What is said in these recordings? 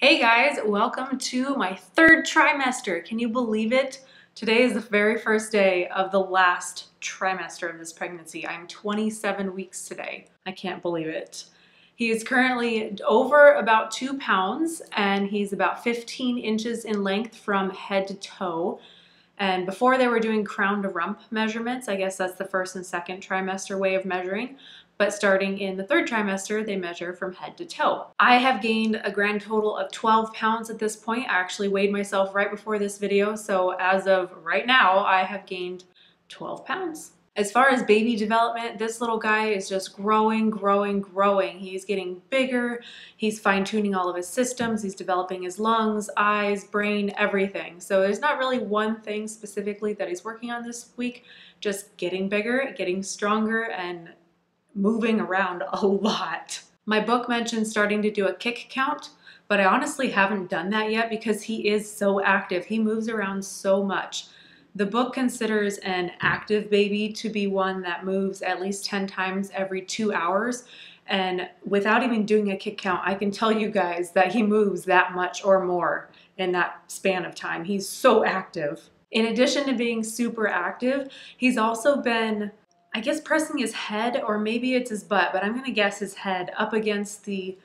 Hey guys, welcome to my third trimester. Can you believe it? Today is the very first day of the last trimester of this pregnancy. I'm 27 weeks today. I can't believe it. He is currently over about 2 pounds and he's about 15 inches in length from head to toe. And before they were doing crown to rump measurements, I guess that's the first and second trimester way of measuring. But starting in the third trimester, they measure from head to toe. I have gained a grand total of 12 pounds at this point. I actually weighed myself right before this video. So as of right now, I have gained 12 pounds. As far as baby development, this little guy is just growing. He's getting bigger. He's fine-tuning all of his systems. He's developing his lungs, eyes, brain, everything. So there's not really one thing specifically that he's working on this week, just getting bigger, getting stronger, and moving around a lot. My book mentioned starting to do a kick count, but I honestly haven't done that yet because he is so active. He moves around so much. The book considers an active baby to be one that moves at least 10 times every 2 hours. And without even doing a kick count, I can tell you guys that he moves that much or more in that span of time. He's so active. In addition to being super active, he's also been, I guess, pressing his head, or maybe it's his butt, but I'm gonna guess his head up against the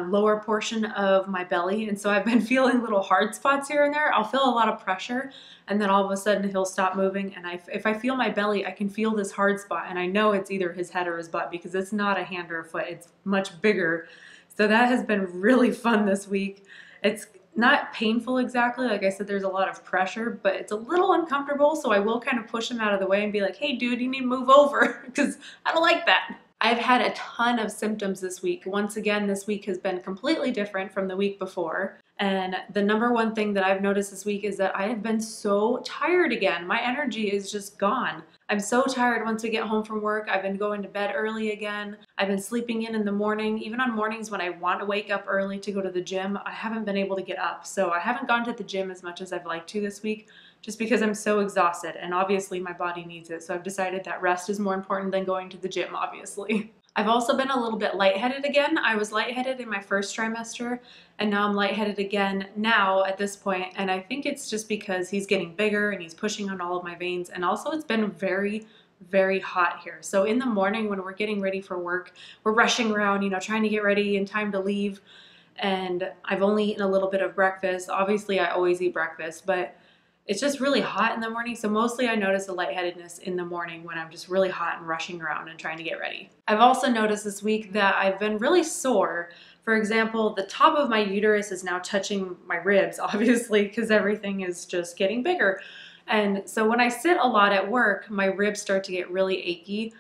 lower portion of my belly. And so I've been feeling little hard spots here and there. I'll feel a lot of pressure and then all of a sudden he'll stop moving. And if I feel my belly, I can feel this hard spot and I know it's either his head or his butt because it's not a hand or a foot. It's much bigger. So that has been really fun this week. It's not painful exactly. Like I said, there's a lot of pressure, but it's a little uncomfortable. So I will kind of push him out of the way and be like, hey dude, you need to move over because I don't like that. I've had a ton of symptoms this week. Once again, this week has been completely different from the week before. And the number one thing that I've noticed this week is that I have been so tired again. My energy is just gone. I'm so tired once we get home from work. I've been going to bed early again. I've been sleeping in the morning. Even on mornings when I want to wake up early to go to the gym, I haven't been able to get up. So I haven't gone to the gym as much as I'd like to this week, just because I'm so exhausted and obviously my body needs it. So I've decided that rest is more important than going to the gym, obviously. I've also been a little bit lightheaded again. I was lightheaded in my first trimester and now I'm lightheaded again now at this point. And I think it's just because he's getting bigger and he's pushing on all of my veins. And also it's been very hot here. So in the morning when we're getting ready for work, we're rushing around, you know, trying to get ready in time to leave. And I've only eaten a little bit of breakfast. Obviously I always eat breakfast, but it's just really hot in the morning, so mostly I notice the lightheadedness in the morning when I'm just really hot and rushing around and trying to get ready. I've also noticed this week that I've been really sore. For example, the top of my uterus is now touching my ribs, obviously, because everything is just getting bigger. And so when I sit a lot at work, my ribs start to get really achy.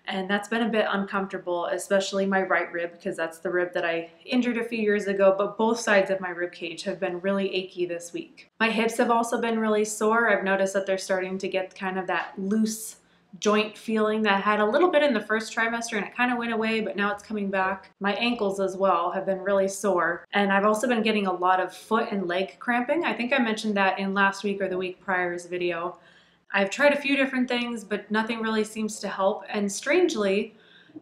And that's been a bit uncomfortable, especially my right rib, because that's the rib that I injured a few years ago, but both sides of my rib cage have been really achy this week. My hips have also been really sore. I've noticed that they're starting to get kind of that loose joint feeling that I had a little bit in the first trimester and it kind of went away, but now it's coming back. My ankles as well have been really sore. And I've also been getting a lot of foot and leg cramping. I think I mentioned that in last week or the week prior's video. I've tried a few different things, but nothing really seems to help. And strangely,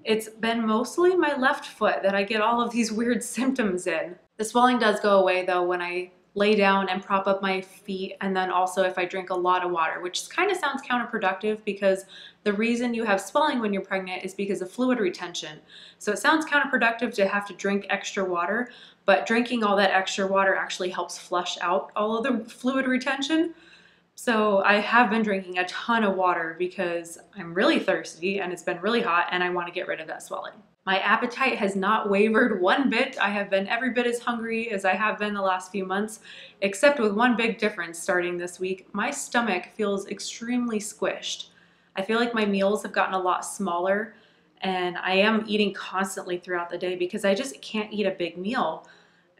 it's been mostly my left foot that I get all of these weird symptoms in. The swelling does go away though when I lay down and prop up my feet, and then also if I drink a lot of water, which kind of sounds counterproductive because the reason you have swelling when you're pregnant is because of fluid retention. So it sounds counterproductive to have to drink extra water, but drinking all that extra water actually helps flush out all of the fluid retention. So I have been drinking a ton of water because I'm really thirsty and it's been really hot and I want to get rid of that swelling. My appetite has not wavered one bit. I have been every bit as hungry as I have been the last few months, except with one big difference starting this week. My stomach feels extremely squished. I feel like my meals have gotten a lot smaller and I am eating constantly throughout the day because I just can't eat a big meal.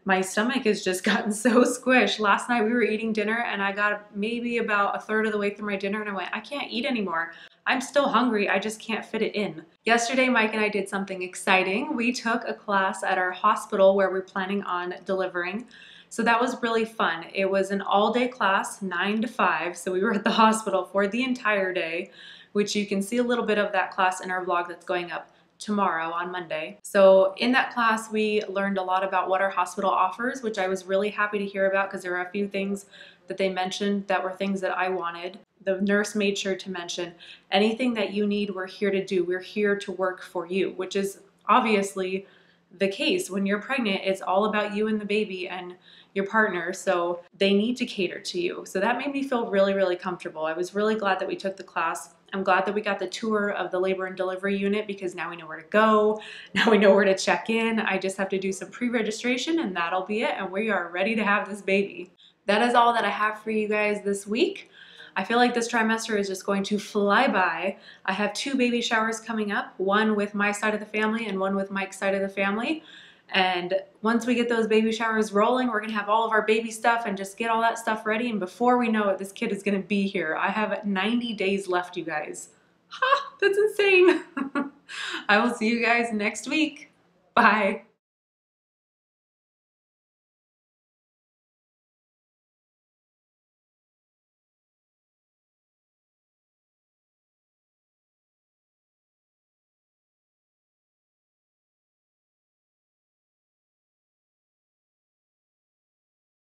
My stomach has just gotten so squished. Last night we were eating dinner and I got maybe about a third of the way through my dinner and I went, I can't eat anymore. I'm still hungry, I just can't fit it in. Yesterday, Myk and I did something exciting. We took a class at our hospital where we're planning on delivering. So that was really fun. It was an all-day class, 9 to 5. So we were at the hospital for the entire day, which you can see a little bit of that class in our vlog that's going up tomorrow on Monday. So in that class, we learned a lot about what our hospital offers, which I was really happy to hear about because there were a few things that they mentioned that were things that I wanted. The nurse made sure to mention anything that you need, we're here to do. We're here to work for you, which is obviously the case. When you're pregnant, it's all about you and the baby and your partner, so they need to cater to you. So that made me feel really, really comfortable. I was really glad that we took the class. I'm glad that we got the tour of the labor and delivery unit because now we know where to go. Now we know where to check in. I just have to do some pre-registration and that'll be it. And we are ready to have this baby. That is all that I have for you guys this week. I feel like this trimester is just going to fly by. I have 2 baby showers coming up, one with my side of the family and one with Mike's side of the family. And once we get those baby showers rolling, we're gonna have all of our baby stuff and just get all that stuff ready. And before we know it, this kid is gonna be here. I have 90 days left, you guys. Ha, that's insane. I will see you guys next week. Bye.